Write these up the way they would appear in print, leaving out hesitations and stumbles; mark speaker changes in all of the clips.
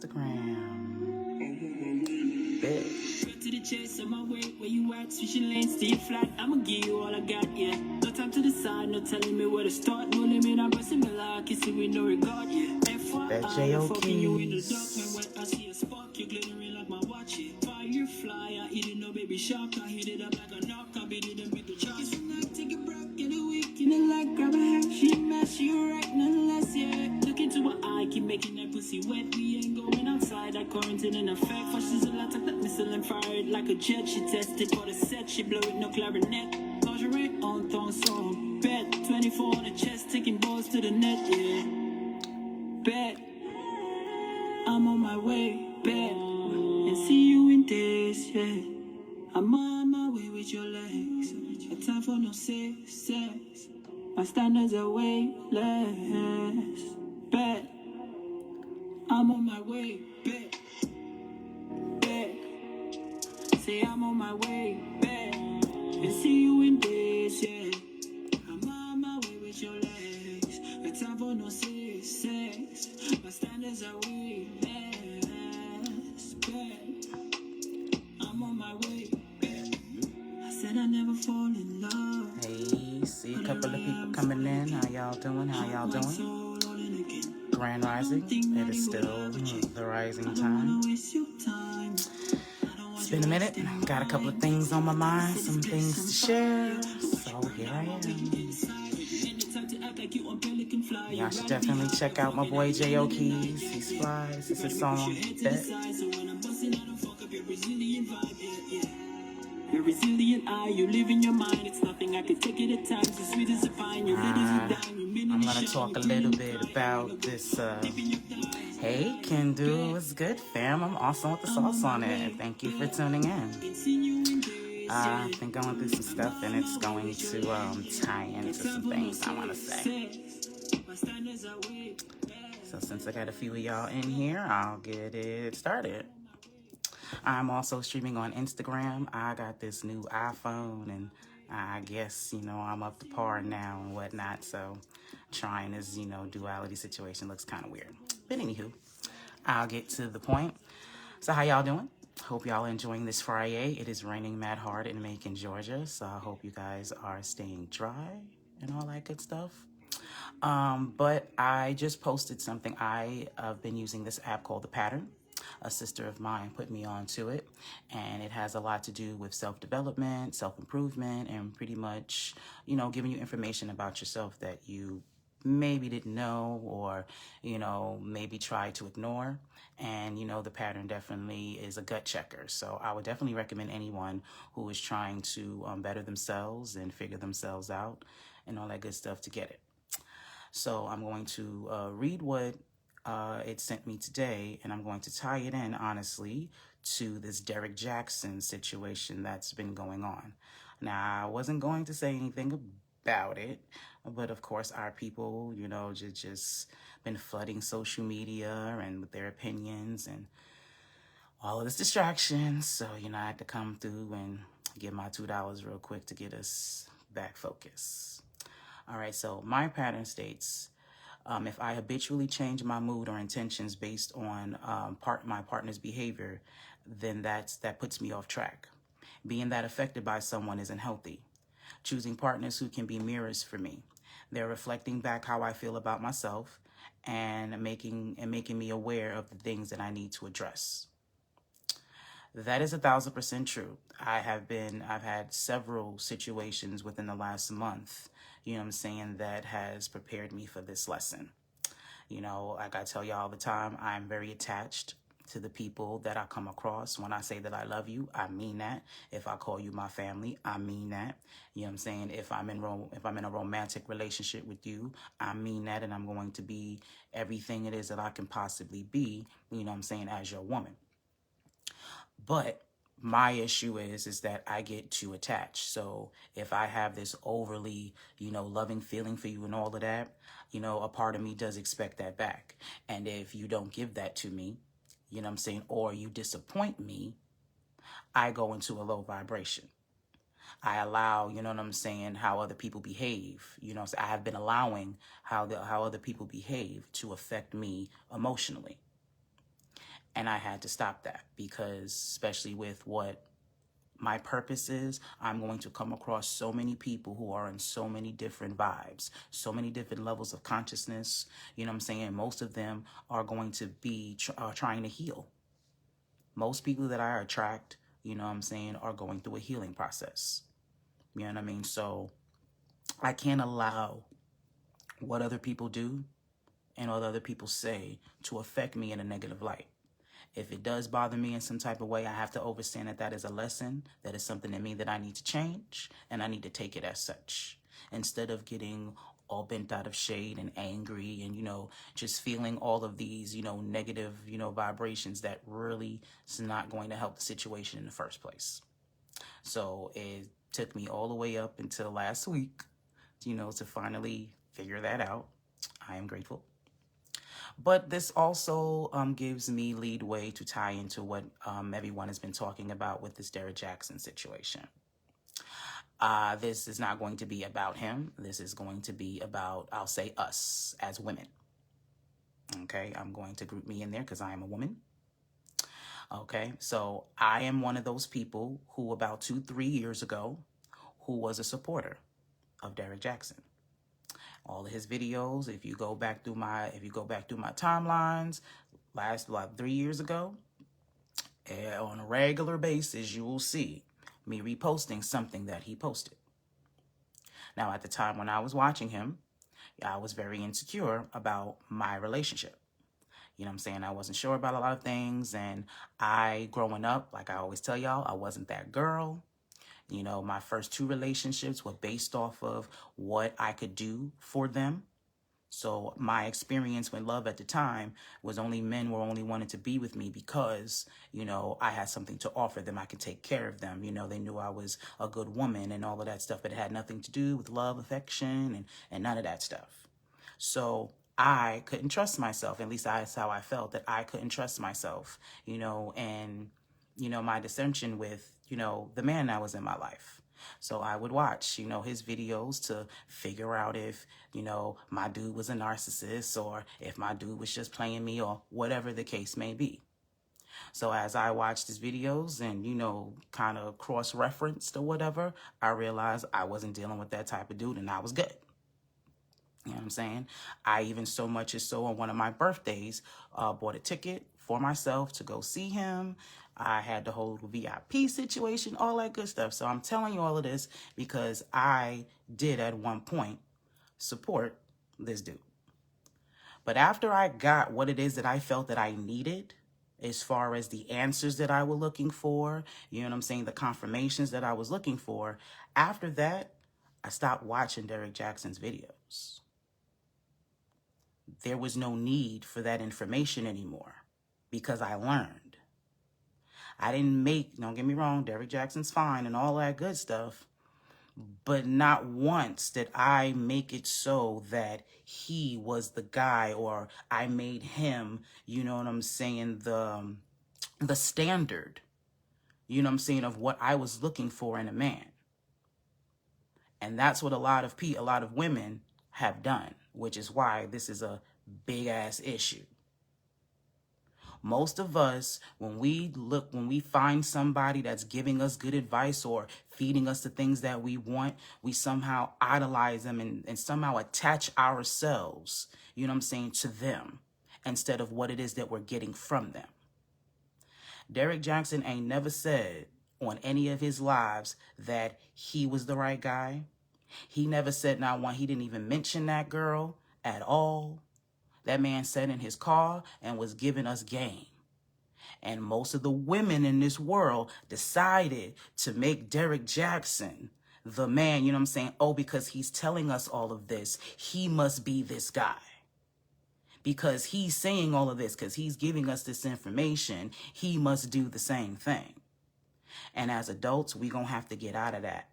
Speaker 1: Instagram. Bet.
Speaker 2: To the chase on my way, where you at? Switching lanes, stay flat. I'ma give you all I got, yeah. No time to decide, no telling me where to start. No limit, I'm pressing the lock, kissing with no regard, yeah.
Speaker 1: FYI,
Speaker 2: fucking you in the dark. When I see a spark, you're glittering like my watch, yeah. Firefly, I hit it, no baby shark. I hit it up like a knock, I beat it and make the charge. It's a night, take a break, get a week. You know, like grab a hand, she mess, you right, none less, yeah. Look into her eye, keep making that pussy wet. We ain't going outside, that quarantine in effect. Flashes a lot, like that missile and fired like a jet. She tested for the set, she blow it, no clarinet. Lingerie on thong song, bet 24 on the chest, taking balls to the net, yeah. Bet I'm on my way, bet and see you in days, yeah. I'm on my way with your legs. No time for no sex. My standards are way less. Bet I'm on my way, bet. Say I'm on my way, bet and see you in days, yeah. I'm on my way with your legs. No time for no sex. My standards are way less. Bet I'm on my way, bet. I said I never fall in love.
Speaker 1: Hey, see a couple of people coming in. How y'all doing? Grand Rising. It is still the rising time. It's been a minute. Got a couple of things on my mind, some things to share. So here I am. Y'all should definitely check out my boy J.O. Keys. He's flies. It's his song, Bet.
Speaker 2: You're resilient, you live in your mind. It's nothing I could take it at times. As sweet as a pine, your
Speaker 1: I'm gonna talk a little bit about this. Hey, Kendu, what's good, fam? I'm awesome with the sauce on it. Thank you for tuning in. I've been going through some stuff, and it's going to tie into some things I want to say. So since I got a few of y'all in here, I'll get it started. I'm also streaming on Instagram. I got this new iPhone, and I guess, I'm up to par now and whatnot. So trying this, duality situation looks kind of weird. But anywho, I'll get to the point. So how y'all doing? Hope y'all enjoying this Friday. It is raining mad hard in Macon, Georgia. So I hope you guys are staying dry and all that good stuff. But I just posted something. I've been using this app called The Pattern. A sister of mine put me onto it, and it has a lot to do with self-development, self-improvement, and pretty much, giving you information about yourself that you maybe didn't know or, maybe tried to ignore. And, The Pattern definitely is a gut checker. So I would definitely recommend anyone who is trying to better themselves and figure themselves out and all that good stuff to get it. So I'm going to read what it sent me today, and I'm going to tie it in, honestly, to this Derrick Jaxn situation that's been going on. Now, I wasn't going to say anything about it, but of course, our people, just been flooding social media and with their opinions and all of this distraction. So, I had to come through and give my $2 real quick to get us back focused. All right, so my pattern states, if I habitually change my mood or intentions based on my partner's behavior, then that puts me off track. Being that affected by someone isn't healthy. Choosing partners who can be mirrors for me. They're reflecting back how I feel about myself and making me aware of the things that I need to address. That is 1,000% true. I've had several situations within the last month, that has prepared me for this lesson. Like I tell you all the time, I'm very attached to the people that I come across. When I say that I love you, I mean that. If I call you my family, I mean that. If I'm in a romantic relationship with you, I mean that, and I'm going to be everything it is that I can possibly be, as your woman. But my issue is that I get too attached. So if I have this overly, loving feeling for you and all of that, a part of me does expect that back. And if you don't give that to me, or you disappoint me, I go into a low vibration. I allow, how other people behave. I have been allowing how other people behave to affect me emotionally. And I had to stop that because, especially with what my purpose is, I'm going to come across so many people who are in so many different vibes, so many different levels of consciousness. You know what I'm saying? Most of them are going to be trying to heal. Most people that I attract, you know what I'm saying, are going through a healing process. You know what I mean? So I can't allow what other people do and what other people say to affect me in a negative light. If it does bother me in some type of way, I have to understand that that is a lesson, that is something in me that I need to change, and I need to take it as such. Instead of getting all bent out of shade and angry and, you know, just feeling all of these, you know, negative, you know, vibrations that really is not going to help the situation in the first place. So it took me all the way up until last week, you know, to finally figure that out. I am grateful. But this also gives me leadway to tie into what everyone has been talking about with this Derrick Jaxn situation. This is not going to be about him. This is going to be about, I'll say, us as women. Okay, I'm going to group me in there because I am a woman. Okay, so I am one of those people who about 2-3 years ago, who was a supporter of Derrick Jaxn. All of his videos, if you go back through my timelines, last like 3 years ago, on a regular basis, you will see me reposting something that he posted. Now, at the time when I was watching him, I was very insecure about my relationship. You know what I'm saying? I wasn't sure about a lot of things, and growing up, like I always tell y'all, I wasn't that girl. You know, my first 2 relationships were based off of what I could do for them. So my experience with love at the time was men were only wanting to be with me because, you know, I had something to offer them. I could take care of them. You know, they knew I was a good woman and all of that stuff, but it had nothing to do with love, affection, and none of that stuff. So I couldn't trust myself. At least that's how I felt, that I couldn't trust myself, you know, and, you know, my dissension with, you know, the man that was in my life. So I would watch, you know, his videos to figure out if, you know, my dude was a narcissist or if my dude was just playing me or whatever the case may be. So as I watched his videos and, you know, kind of cross-referenced or whatever, I realized I wasn't dealing with that type of dude and I was good. You know what I'm saying? I even so much as so on one of my birthdays, bought a ticket for myself to go see him. I had the whole VIP situation, all that good stuff. So I'm telling you all of this because I did at one point support this dude. But after I got what it is that I felt that I needed, as far as the answers that I was looking for, you know what I'm saying, the confirmations that I was looking for, after that, I stopped watching Derrick Jaxn's videos. There was no need for that information anymore because I learned. I didn't don't get me wrong, Derrick Jaxn's fine and all that good stuff, but not once did I make it so that he was the guy or I made him, you know what I'm saying, the standard, you know what I'm saying, of what I was looking for in a man. And that's what a lot of women have done, which is why this is a big ass issue. Most of us, when we find somebody that's giving us good advice or feeding us the things that we want, we somehow idolize them and somehow attach ourselves, you know what I'm saying, to them instead of what it is that we're getting from them. Derrick Jaxn ain't never said on any of his lives that he was the right guy. He never said not one. He didn't even mention that girl at all. That man sat in his car and was giving us game. And most of the women in this world decided to make Derrick Jaxn the man, you know what I'm saying? Oh, because he's telling us all of this, he must be this guy. Because he's saying all of this, because he's giving us this information, he must do the same thing. And as adults, we're going to have to get out of that.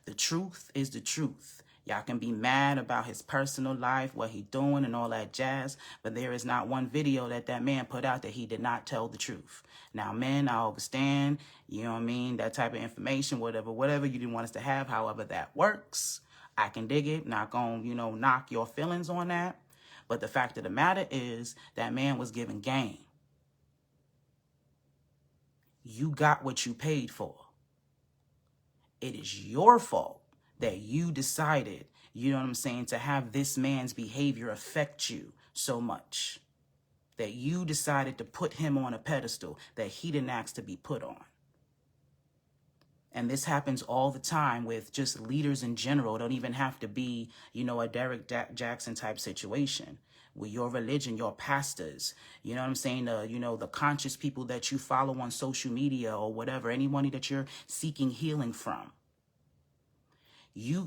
Speaker 1: The truth is the truth. Y'all can be mad about his personal life, what he doing and all that jazz, but there is not one video that man put out that he did not tell the truth. Now, men, I understand, you know what I mean, that type of information, whatever you didn't want us to have, however that works. I can dig it, not gonna, you know, knock your feelings on that. But the fact of the matter is that man was given game. You got what you paid for. It is your fault that you decided, you know what I'm saying, to have this man's behavior affect you so much. That you decided to put him on a pedestal that he didn't ask to be put on. And this happens all the time with just leaders in general. It don't even have to be, you know, a Derrick Jaxn type situation. With your religion, your pastors, you know what I'm saying? You know, the conscious people that you follow on social media or whatever, anyone that you're seeking healing from. You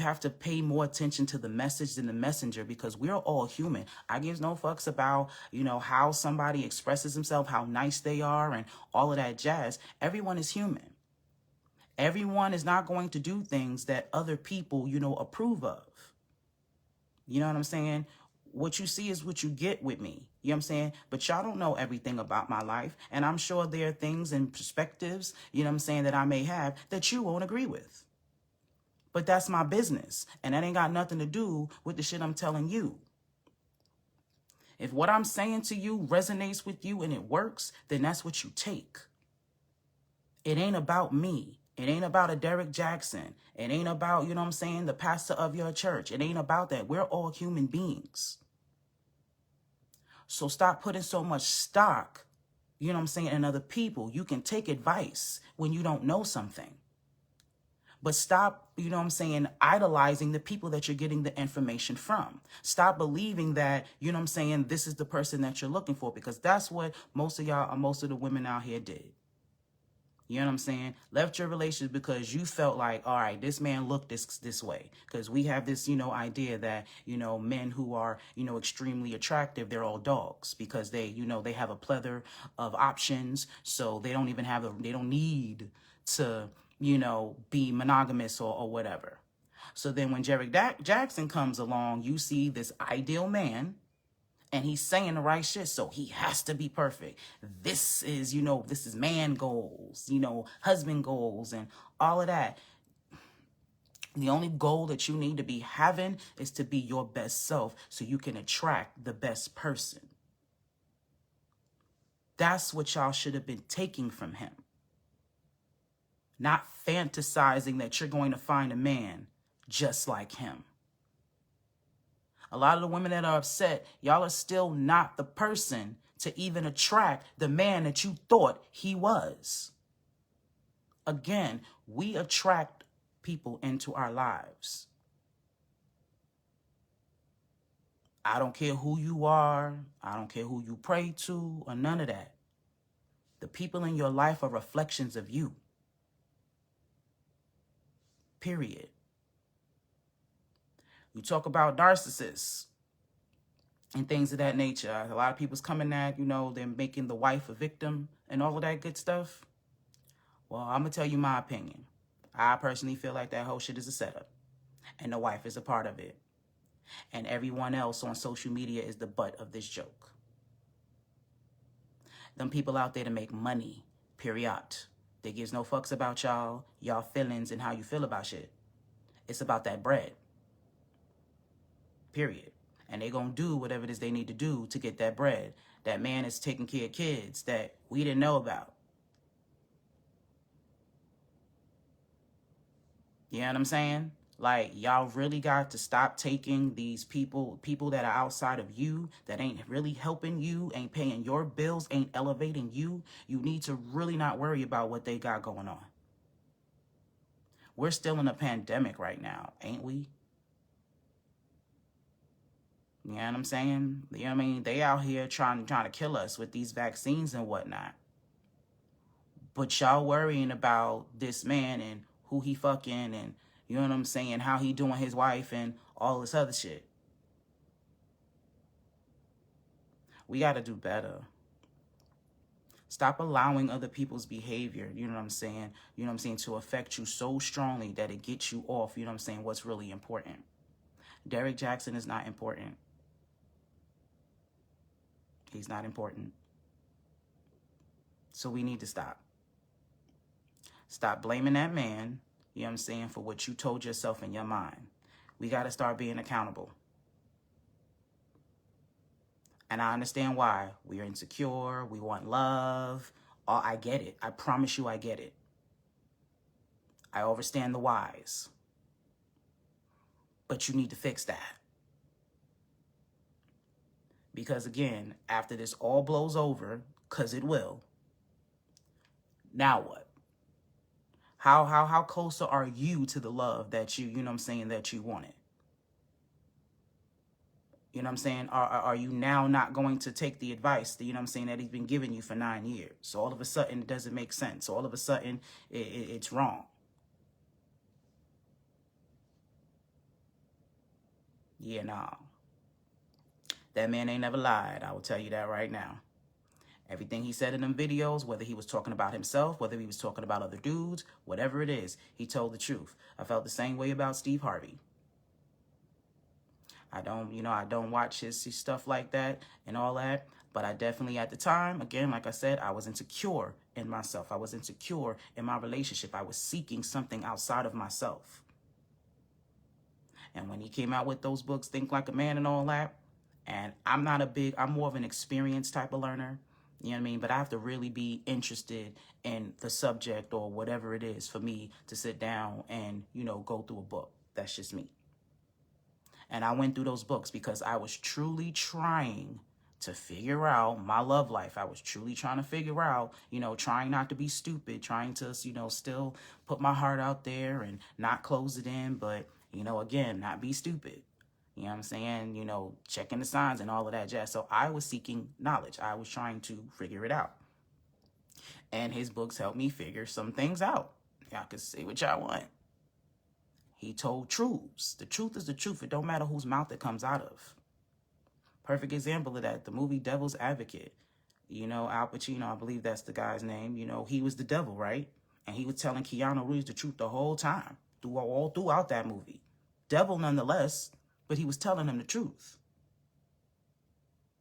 Speaker 1: have to pay more attention to the message than the messenger, because we're all human. I gives no fucks about, you know, how somebody expresses himself, how nice they are, and all of that jazz. Everyone is human. Everyone is not going to do things that other people, you know, approve of. You know what I'm saying? What you see is what you get with me. You know what I'm saying? But y'all don't know everything about my life. And I'm sure there are things and perspectives, you know what I'm saying, that I may have that you won't agree with. But that's my business. And that ain't got nothing to do with the shit I'm telling you. If what I'm saying to you resonates with you and it works, then that's what you take. It ain't about me. It ain't about a Derrick Jaxn. It ain't about, you know what I'm saying, the pastor of your church. It ain't about that. We're all human beings. So stop putting so much stock, you know what I'm saying, in other people. You can take advice when you don't know something. But stop, you know what I'm saying, idolizing the people that you're getting the information from. Stop believing that, you know what I'm saying, this is the person that you're looking for, because that's what most of the women out here did. You know what I'm saying? Left your relationship because you felt like, all right, this man looked this way. Because we have this, you know, idea that, you know, men who are, you know, extremely attractive, they're all dogs because they, you know, they have a plethora of options. So they don't even they don't need to, you know, be monogamous or whatever. So then when Derrick Jaxn comes along, you see this ideal man. And he's saying the right shit, so he has to be perfect. This is, you know, this is man goals, you know, husband goals and all of that. The only goal that you need to be having is to be your best self so you can attract the best person. That's what y'all should have been taking from him. Not fantasizing that you're going to find a man just like him. A lot of the women that are upset, y'all are still not the person to even attract the man that you thought he was. Again, we attract people into our lives. I don't care who you are. I don't care who you pray to or none of that. The people in your life are reflections of you. Period. You talk about narcissists and things of that nature. A lot of people's coming at, you know, they're making the wife a victim and all of that good stuff. Well, I'm going to tell you my opinion. I personally feel like that whole shit is a setup. And the wife is a part of it. And everyone else on social media is the butt of this joke. Them people out there to make money, period. They gives no fucks about y'all feelings and how you feel about shit. It's about that bread. Period. And they gonna do whatever it is they need to do to get that bread. That man is taking care of kids that we didn't know about. You know what I'm saying? Like, y'all really got to stop taking these people that are outside of you, that ain't really helping you, ain't paying your bills, ain't elevating you. You need to really not worry about what they got going on. We're still in a pandemic right now, ain't we? You know what I'm saying? You know what I mean? They out here trying to kill us with these vaccines and whatnot. But y'all worrying about this man and who he fucking and, you know what I'm saying, how he doing his wife and all this other shit. We got to do better. Stop allowing other people's behavior, you know what I'm saying, to affect you so strongly that it gets you off, you know what I'm saying, what's really important. Derrick Jaxn is not important. He's not important. So we need to stop. Stop blaming that man, you know what I'm saying, for what you told yourself in your mind. We got to start being accountable. And I understand why. We are insecure. We want love. Oh, I get it. I promise you I get it. I understand the whys. But you need to fix that. Because again, after this all blows over, because it will, now what? How closer are you to the love that you know what I'm saying, that you wanted? You know what I'm saying? Are you now not going to take the advice that, you know what I'm saying, that he's been giving you for 9 years? So all of a sudden it doesn't make sense. So all of a sudden it's wrong. Yeah, nah. That man ain't never lied. I will tell you that right now. Everything he said in them videos, whether he was talking about himself, whether he was talking about other dudes, whatever it is, he told the truth. I felt the same way about Steve Harvey. I don't watch his stuff like that and all that. But I definitely, at the time, again, like I said, I was insecure in myself. I was insecure in my relationship. I was seeking something outside of myself. And when he came out with those books, Think Like a Man and all that, and I'm more of an experienced type of learner. You know what I mean? But I have to really be interested in the subject or whatever it is for me to sit down and, go through a book. That's just me. And I went through those books because I was truly trying to figure out my love life. I was truly trying to figure out, trying not to be stupid, trying to, still put my heart out there and not close it in. But, again, not be stupid. You know what I'm saying? Checking the signs and all of that jazz. So I was seeking knowledge. I was trying to figure it out. And his books helped me figure some things out. Y'all can say what y'all want. He told truths. The truth is the truth. It don't matter whose mouth it comes out of. Perfect example of that, the movie Devil's Advocate. Al Pacino, I believe that's the guy's name. He was the devil, right? And he was telling Keanu Reeves the truth the whole time, all throughout that movie. Devil nonetheless, but he was telling him the truth.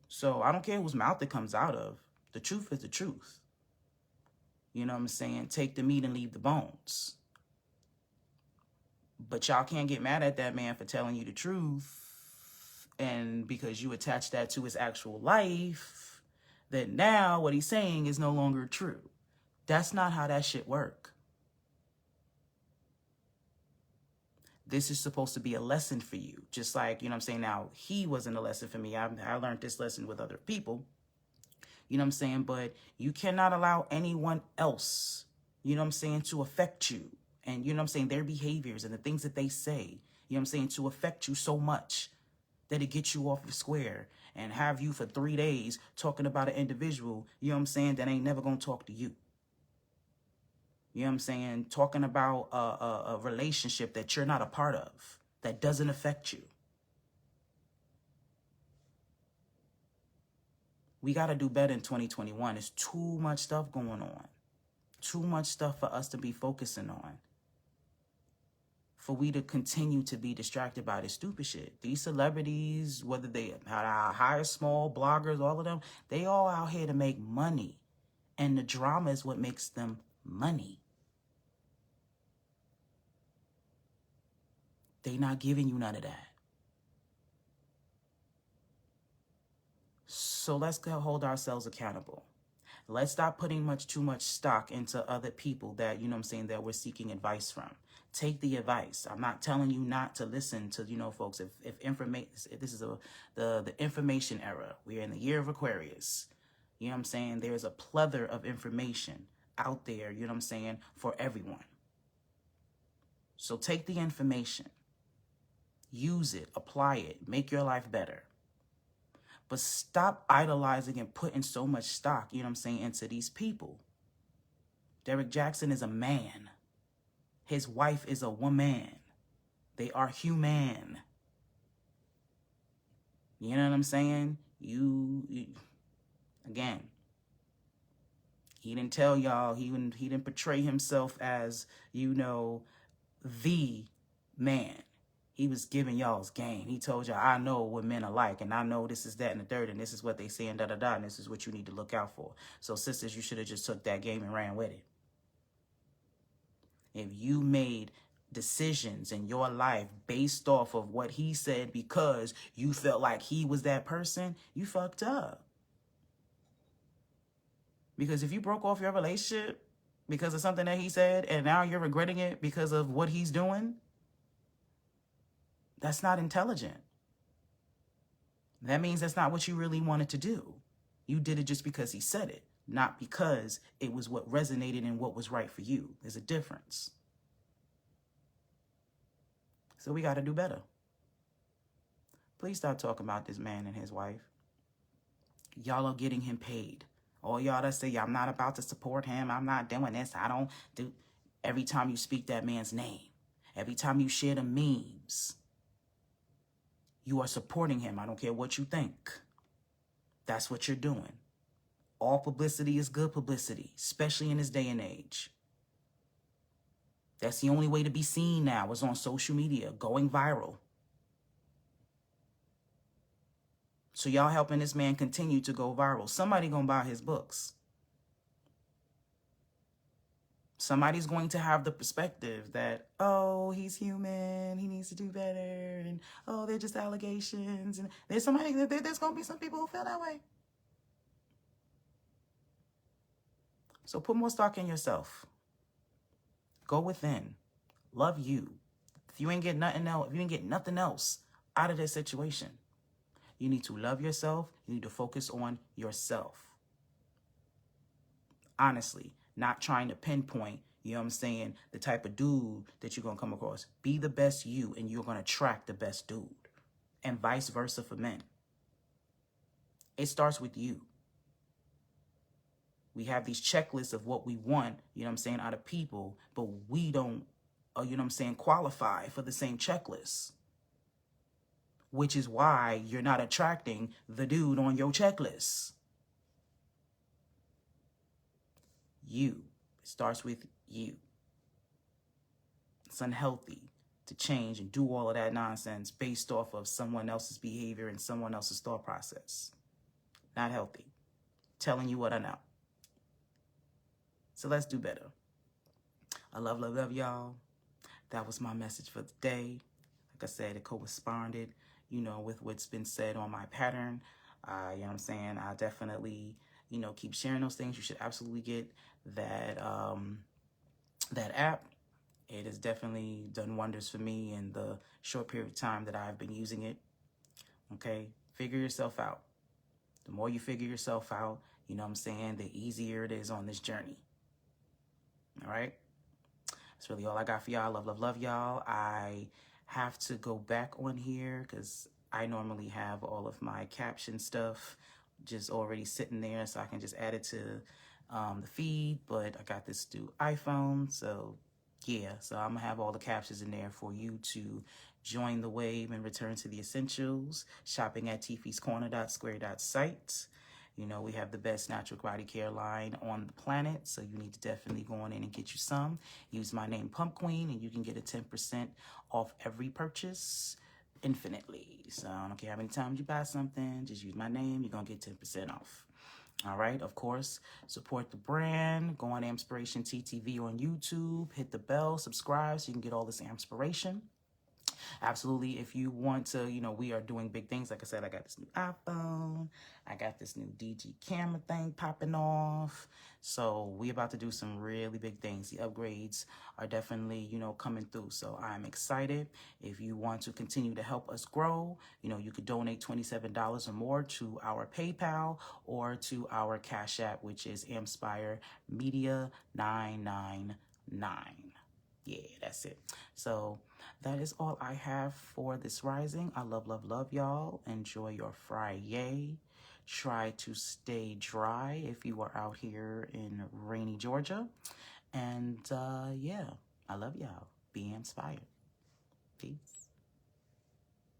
Speaker 1: So I don't care whose mouth it comes out of. The truth is the truth. You know what I'm saying? Take the meat and leave the bones. But y'all can't get mad at that man for telling you the truth. And because you attach that to his actual life, that now what he's saying is no longer true. That's not how that shit work. This is supposed to be a lesson for you. Just like, you know what I'm saying? Now, he wasn't a lesson for me. I learned this lesson with other people. You know what I'm saying? But you cannot allow anyone else, you know what I'm saying, to affect you. And, you know what I'm saying, their behaviors and the things that they say, you know what I'm saying, to affect you so much that it gets you off the square and have you for 3 days talking about an individual, you know what I'm saying, that ain't never going to talk to you. You know what I'm saying? Talking about a relationship that you're not a part of, that doesn't affect you. We got to do better in 2021. There's too much stuff going on. Too much stuff for us to be focusing on. For we to continue to be distracted by this stupid shit. These celebrities, whether they are high or small, bloggers, all of them, they all out here to make money. And the drama is what makes them money. They not giving you none of that. So let's go hold ourselves accountable. Let's stop putting too much stock into other people that, you know what I'm saying, that we're seeking advice from. Take the advice. I'm not telling you not to listen to, folks, if this is the information era. We're in the year of Aquarius. You know what I'm saying? There's a plethora of information out there, you know what I'm saying, for everyone. So take the information, use it, apply it, make your life better. But stop idolizing and putting so much stock, you know what I'm saying, into these people. Derrick Jaxn is a man. His wife is a woman. They are human. You know what I'm saying? You again, he didn't tell y'all, he didn't portray himself as, the man. He was giving y'all's game. He told y'all, I know what men are like, and I know this is that and the third, and this is what they say, and da-da-da, and this is what you need to look out for. So, sisters, you should have just took that game and ran with it. If you made decisions in your life based off of what he said because you felt like he was that person, you fucked up. Because if you broke off your relationship because of something that he said and now you're regretting it because of what he's doing, that's not intelligent. That means that's not what you really wanted to do. You did it just because he said it, not because it was what resonated and what was right for you. There's a difference. So we got to do better. Please stop talking about this man and his wife. Y'all are getting him paid. All y'all that say, I'm not about to support him, I'm not doing this, I don't do. Every time you speak that man's name, every time you share the memes, you are supporting him. I don't care what you think. That's what you're doing. All publicity is good publicity, especially in this day and age. That's the only way to be seen now is on social media, going viral. So y'all helping this man continue to go viral. Somebody gonna buy his books. Somebody's going to have the perspective that, oh, he's human, he needs to do better, and oh, they're just allegations. And there's going to be some people who feel that way. So put more stock in yourself. Go within. Love you. If you ain't get nothing else out of this situation, you need to love yourself. You need to focus on yourself. Honestly, not trying to pinpoint, you know what I'm saying, the type of dude that you're going to come across. Be the best you, and you're going to attract the best dude. And vice versa for men. It starts with you. We have these checklists of what we want, you know what I'm saying, out of people, but we don't, you know what I'm saying, qualify for the same checklist. Which is why you're not attracting the dude on your checklist. You. It starts with you. It's unhealthy to change and do all of that nonsense based off of someone else's behavior and someone else's thought process. Not healthy. Telling you what I know. So let's do better. I love y'all. That was my message for the day. Like I said, it corresponded, you know, with what's been said on my pattern. You know what I'm saying? I definitely, you know, keep sharing those things. You should absolutely get that that app. It has definitely done wonders for me in the short period of time that I've been using it. Okay? Figure yourself out. The more you figure yourself out, you know what I'm saying, the easier it is on this journey. All right? That's really all I got for y'all. Love y'all. I have to go back on here because I normally have all of my caption stuff just already sitting there, so I can just add it to the feed. But I got this new iPhone, so yeah. So I'm gonna have all the captions in there for you to join the wave and return to the essentials. Shopping at TFeesCorner.square.site. You know, we have the best natural body care line on the planet, so you need to definitely go on in and get you some. Use my name, Pump Queen, and you can get a 10% off every purchase infinitely. So I don't care how many times you buy something, just use my name, you're going to get 10% off. All right, of course, support the brand. Go on AMPspirationTTV on YouTube. Hit the bell, subscribe so you can get all this AMPspiration. Absolutely, if you want to, you know, we are doing big things. Like I said, I got this new iPhone. I got this new DG camera thing popping off. So we about to do some really big things. The upgrades are definitely, you know, coming through. So I'm excited. If you want to continue to help us grow, you know, you could donate $27 or more to our PayPal or to our Cash App, which is AMPspire Media 999. Yeah, that's it. So that is all I have for this rising. I love y'all. Enjoy your Friday. Try to stay dry if you are out here in rainy Georgia. And yeah, I love y'all. Be inspired. Peace.